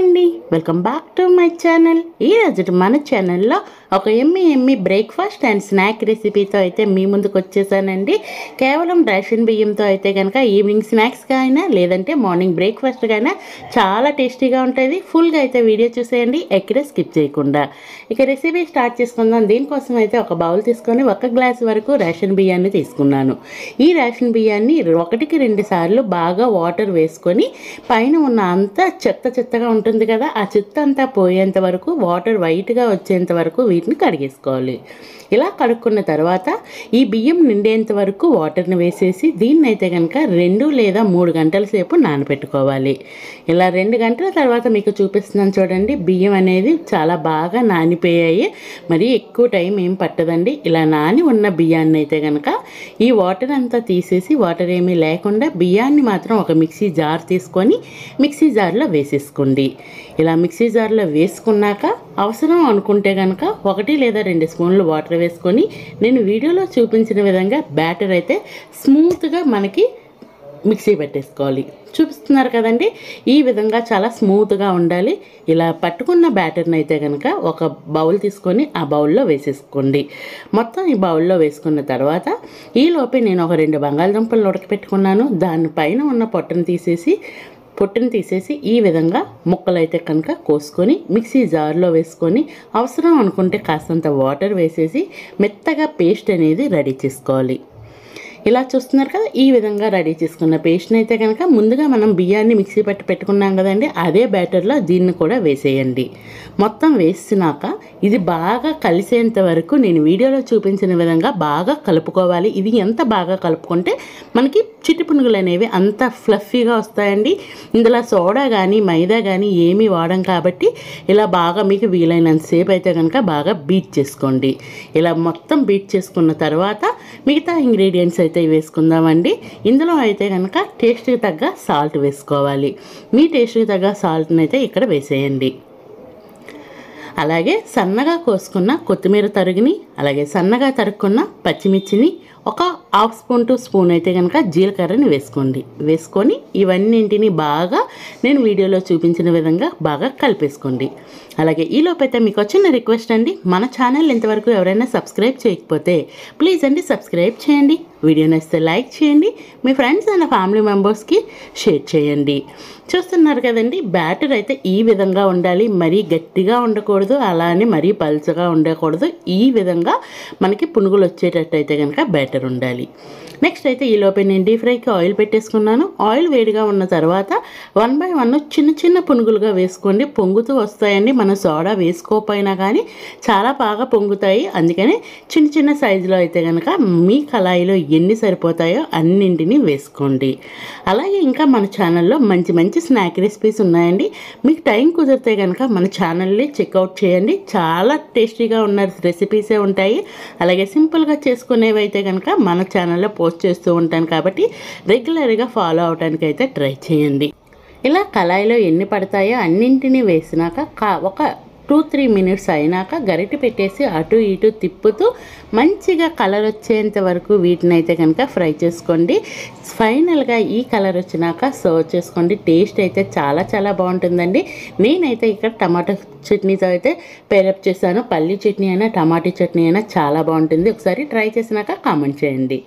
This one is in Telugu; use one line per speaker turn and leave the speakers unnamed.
అండి, welcome back to my channel. ఈరోజు మన ఛానల్లో ఒక ఎమ్మి బ్రేక్ఫాస్ట్ అండ్ స్నాక్ రెసిపీతో అయితే మీ ముందుకు వచ్చేసానండి. కేవలం రేషన్ బియ్యంతో అయితే కనుక ఈవినింగ్ స్నాక్స్గా అయినా లేదంటే మార్నింగ్ బ్రేక్ఫాస్ట్గా అయినా చాలా టేస్టీగా ఉంటుంది. ఫుల్గా అయితే వీడియో చూసేయండి, ఎక్కడ స్కిప్ చేయకుండా. ఇక రెసిపీ స్టార్ట్ చేసుకుందాం. దీనికోసం అయితే ఒక బౌల్ తీసుకొని 1 గ్లాస్ వరకు రేషన్ బియ్యాన్ని తీసుకున్నాను. ఈ రేషన్ బియ్యాన్ని 1-2 సార్లు బాగా వాటర్ వేసుకొని పైన ఉన్న అంతా చెత్తగా ఉంటుంది కదా, ఆ చెత్త అంతా పోయేంత వరకు వాటర్ వైట్గా వచ్చేంత వరకు వీటిని కడిగేసుకోవాలి. ఇలా కడుక్కున్న తర్వాత ఈ బియ్యం నిండేంత వరకు వాటర్ని వేసేసి దీన్ని అయితే కనుక 2 లేదా 3 గంటల సేపు నానబెట్టుకోవాలి. ఇలా 2 గంటల తర్వాత మీకు చూపిస్తున్నాను చూడండి, బియ్యం అనేది చాలా బాగా నానిపోయాయి. మరి ఎక్కువ టైం ఏం పట్టదండి. ఇలా నాని ఉన్న బియ్యాన్ని అయితే కనుక ఈ వాటర్ అంతా తీసేసి, వాటర్ ఏమీ లేకుండా బియ్యాన్ని మాత్రం ఒక మిక్సీ జార్ తీసుకొని మిక్సీ జార్లో వేసేసుకోండి. ఇలా మిక్సీ జార్లో వేసుకున్నాక అవసరం అనుకుంటే కనుక 1 లేదా 2 స్పూన్లు వాటర్ వేసుకొని నేను వీడియోలో చూపించిన విధంగా బ్యాటర్ అయితే స్మూత్గా మనకి మిక్సీ పెట్టేసుకోవాలి. చూపిస్తున్నారు కదండి, ఈ విధంగా చాలా స్మూత్గా ఉండాలి. ఇలా పట్టుకున్న బ్యాటర్ని అయితే కనుక ఒక బౌల్ తీసుకొని ఆ బౌల్లో వేసేసుకోండి. మొత్తం ఈ బౌల్లో వేసుకున్న తర్వాత ఈలోపే నేను ఒక 2 బంగాళదుంపలు ఉడకపెట్టుకున్నాను. దానిపైన ఉన్న పొట్టును తీసేసి ఈ విధంగా ముక్కలైతే కనుక కోసుకొని మిక్సీ జార్లో వేసుకొని అవసరం అనుకుంటే కాస్తంత వాటర్ వేసేసి మెత్తగా పేస్ట్ అనేది రెడీ చేసుకోవాలి. ఇలా చూస్తున్నారు కదా, ఈ విధంగా రెడీ చేసుకున్న పేస్ట్ని అయితే కనుక ముందుగా మనం బియ్యాన్ని మిక్సీ పట్టి పెట్టుకున్నాం కదండి, అదే బ్యాటర్లో దీన్ని కూడా వేసేయండి. మొత్తం వేసినాక ఇది బాగా కలిసేంత వరకు నేను వీడియోలో చూపించిన విధంగా బాగా కలుపుకోవాలి. ఇది ఎంత బాగా కలుపుకుంటే మనకి చిట్టి పునుగులు అనేవి అంత ఫ్లఫీగా వస్తాయండి. ఇందులో సోడా కానీ మైదా కానీ ఏమీ వాడం కాబట్టి ఇలా బాగా మీకు వీలైనంత సేపు అయితే కనుక బాగా బీట్ చేసుకోండి. ఇలా మొత్తం బీట్ చేసుకున్న తర్వాత మిగతా ఇంగ్రీడియంట్స్ అయితే వేసుకుందామండి. ఇందులో అయితే కనుక టేస్ట్కి తగ్గ సాల్ట్ వేసుకోవాలి. మీ టేస్ట్కి తగ్గ సాల్ట్ని అయితే ఇక్కడ వేసేయండి. అలాగే సన్నగా కోసుకున్న కొత్తిమీర తరుగుని, అలాగే సన్నగా తరుక్కున్న పచ్చిమిర్చిని, ఒక 1/2 స్పూన్ టు స్పూన్ అయితే కనుక జీలకర్రని వేసుకొని ఇవన్నింటిని బాగా నేను వీడియోలో చూపించిన విధంగా బాగా కలిపేసుకోండి. అలాగే ఈలోపైతే మీకు వచ్చిన రిక్వెస్ట్ అండి, మన ఛానల్ ఇంతవరకు ఎవరైనా సబ్స్క్రైబ్ చేయకపోతే ప్లీజ్ అండి సబ్స్క్రైబ్ చేయండి. వీడియో నచ్చితే లైక్ చేయండి, మీ ఫ్రెండ్స్ అండ్ ఫ్యామిలీ మెంబర్స్కి షేర్ చేయండి. చూస్తున్నారు కదండి, బ్యాటర్ అయితే ఈ విధంగా ఉండాలి. మరీ గట్టిగా ఉండకూడదు, అలానే మరీ పల్చగా ఉండకూడదు. ఈ విధంగా మనకి పునుగులు వచ్చేటట్టు అయితే కనుక బ్యాటర్ ఉండాలి. నెక్స్ట్ అయితే ఈలోపే నేను డీప్ ఫ్రైకి ఆయిల్ పెట్టేసుకున్నాను. ఆయిల్ వేడిగా ఉన్న తర్వాత 1 by 1 చిన్న పునుగులుగా వేసుకోండి. పొంగుతూ వస్తాయండి. మనం సోడా వేసుకోకపోయినా కానీ చాలా బాగా పొంగుతాయి. అందుకని చిన్న సైజులో అయితే కనుక మీ కళాయిలో ఎన్ని సరిపోతాయో అన్నింటినీ వేసుకోండి. అలాగే ఇంకా మన ఛానల్లో మంచి స్నాక్ రెసిపీస్ ఉన్నాయండి. మీకు టైం కుదిరితే కనుక మన ఛానల్ని చెక్అవుట్ చేయండి. చాలా టేస్టీగా ఉన్న రెసిపీసే ఉంటాయి. అలాగే సింపుల్గా చేసుకునేవి అయితే కనుక మన ఛానల్లో పోస్ట్ చేస్తూ ఉంటాను కాబట్టి రెగ్యులర్గా ఫాలో అవడానికి అయితే ట్రై చేయండి. ఇలా కళాయిలో ఎన్ని పడతాయో అన్నింటినీ వేసినాక ఒక 2-3 మినిట్స్ అయినాక గరిటె పెట్టేసి అటు ఇటు తిప్పుతూ మంచిగా కలర్ వచ్చేంత వరకు వీటిని అయితే కనుక ఫ్రై చేసుకోండి. ఫైనల్గా ఈ కలర్ వచ్చినాక సర్వ్ చేసుకోండి. టేస్ట్ అయితే చాలా బాగుంటుందండి. నేనైతే ఇక్కడ టమాటో చట్నీతో అయితే పేరప్ చేశాను. పల్లీ చట్నీ అయినా టమాటో చట్నీ అయినా చాలా బాగుంటుంది. ఒకసారి ట్రై చేసినాక కామెంట్ చేయండి.